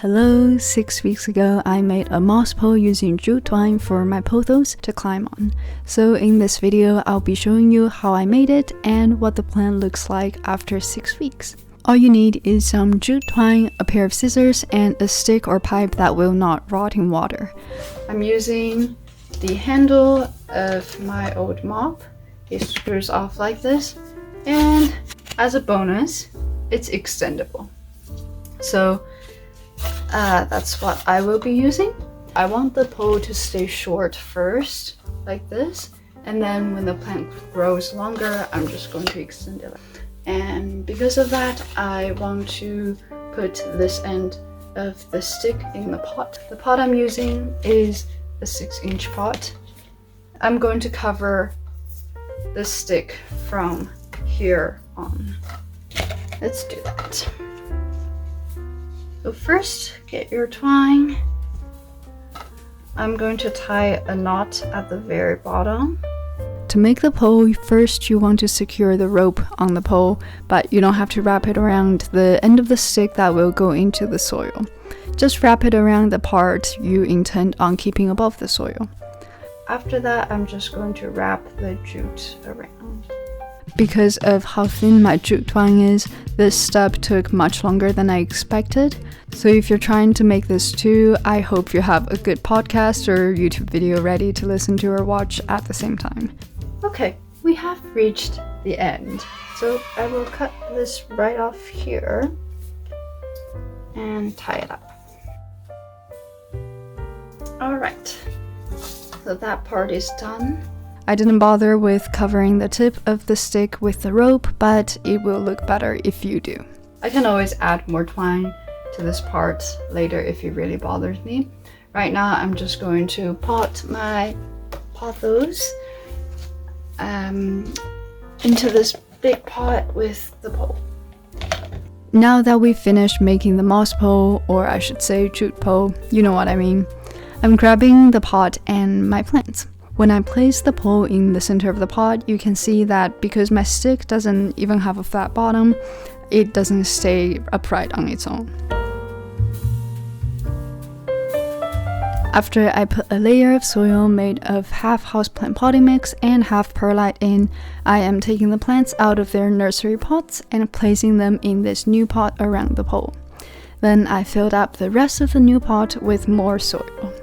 Hello, 6 weeks ago I made a moss pole using jute twine for my pothos to climb on. So in this video I'll be showing you how I made it and what the plant looks like after 6 weeks. All you need is some jute twine, a pair of scissors, and a stick or pipe that will not rot in water. I'm using the handle of my old mop. It screws off like this, and as a bonus, it's extendable. So that's what I will be using. I want the pole to stay short first, like this, and then when the plant grows longer, I'm just going to extend it. And because of that, I want to put this end of the stick in the pot. The pot I'm using is a 6-inch pot. I'm going to cover the stick from here on. Let's do that. So first, get your twine. I'm going to tie a knot at the very bottom. To make the pole, first you want to secure the rope on the pole, but you don't have to wrap it around the end of the stick that will go into the soil. Just wrap it around the part you intend on keeping above the soil. After that, I'm just going to wrap the jute around. Because of how thin my jute twine is, this step took much longer than I expected. So if you're trying to make this too, I hope you have a good podcast or YouTube video ready to listen to or watch at the same time. Okay, we have reached the end. So I will cut this right off here and tie it up. Alright, so that part is done. I didn't bother with covering the tip of the stick with the rope, but it will look better if you do. I can always add more twine to this part later if it really bothers me. Right now I'm just going to pot my pothos into this big pot with the pole. Now that we've finished making the moss pole, or I should say jute pole, you know what I mean, I'm grabbing the pot and my plants. When I place the pole in the center of the pot, you can see that because my stick doesn't even have a flat bottom, it doesn't stay upright on its own. After I put a layer of soil made of half houseplant potting mix and half perlite in, I am taking the plants out of their nursery pots and placing them in this new pot around the pole. Then I filled up the rest of the new pot with more soil.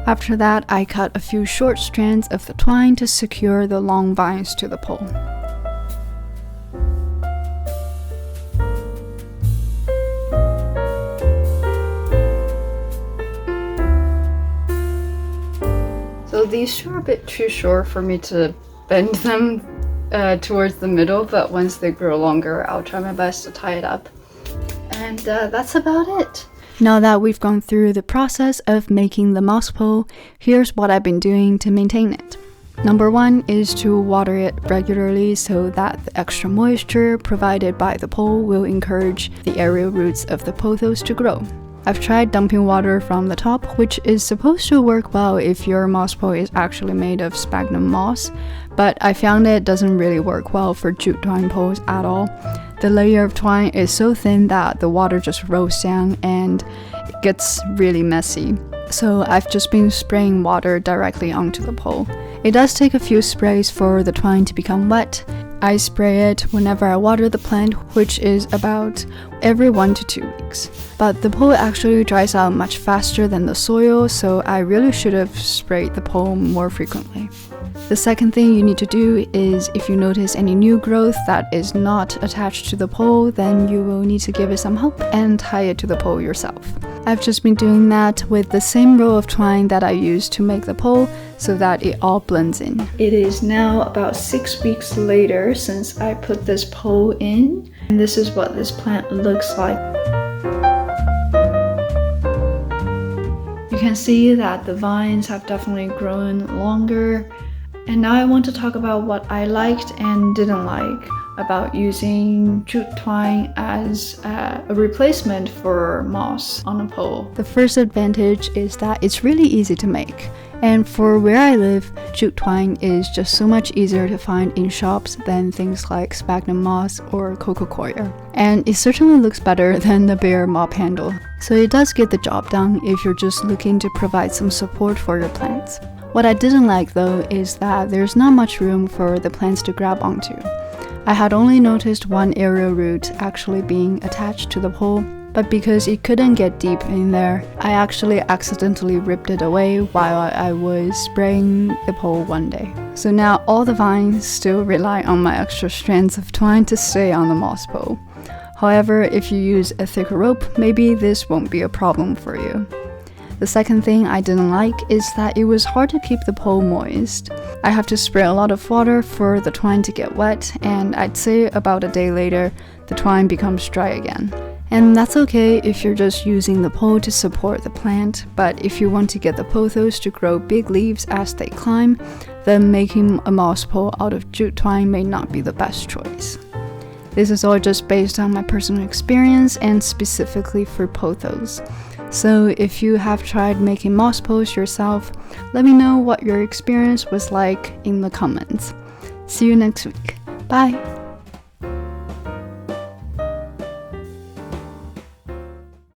After that, I cut a few short strands of the twine to secure the long vines to the pole. So these two are a bit too short for me to bend them towards the middle, but once they grow longer, I'll try my best to tie it up. And that's about it. Now that we've gone through the process of making the moss pole, here's what I've been doing to maintain it. Number 1 is to water it regularly so that the extra moisture provided by the pole will encourage the aerial roots of the pothos to grow. I've tried dumping water from the top, which is supposed to work well if your moss pole is actually made of sphagnum moss, but I found it doesn't really work well for jute twine poles at all. The layer of twine is so thin that the water just rolls down and it gets really messy. So I've just been spraying water directly onto the pole. It does take a few sprays for the twine to become wet. I spray it whenever I water the plant, which is about every 1 to 2 weeks. But the pole actually dries out much faster than the soil, so I really should have sprayed the pole more frequently. The second thing you need to do is, if you notice any new growth that is not attached to the pole, then you will need to give it some help and tie it to the pole yourself. I've just been doing that with the same row of twine that I used to make the pole so that it all blends in. It is now about 6 weeks later since I put this pole in, and this is what this plant looks like. You can see that the vines have definitely grown longer. And now I want to talk about what I liked and didn't like about using jute twine as a replacement for moss on a pole. The first advantage is that it's really easy to make. And for where I live, jute twine is just so much easier to find in shops than things like sphagnum moss or coco coir. And it certainly looks better than the bare mop handle. So it does get the job done if you're just looking to provide some support for your plants. What I didn't like though is that there's not much room for the plants to grab onto. I had only noticed one aerial root actually being attached to the pole, but because it couldn't get deep in there, I actually accidentally ripped it away while I was spraying the pole one day. So now all the vines still rely on my extra strands of twine to stay on the moss pole. However, if you use a thicker rope, maybe this won't be a problem for you. The second thing I didn't like is that it was hard to keep the pole moist. I have to spray a lot of water for the twine to get wet, and I'd say about a day later, the twine becomes dry again. And that's okay if you're just using the pole to support the plant, but if you want to get the pothos to grow big leaves as they climb, then making a moss pole out of jute twine may not be the best choice. This is all just based on my personal experience and specifically for pothos. So if you have tried making moss poles yourself, let me know what your experience was like in the comments. See you next week. Bye!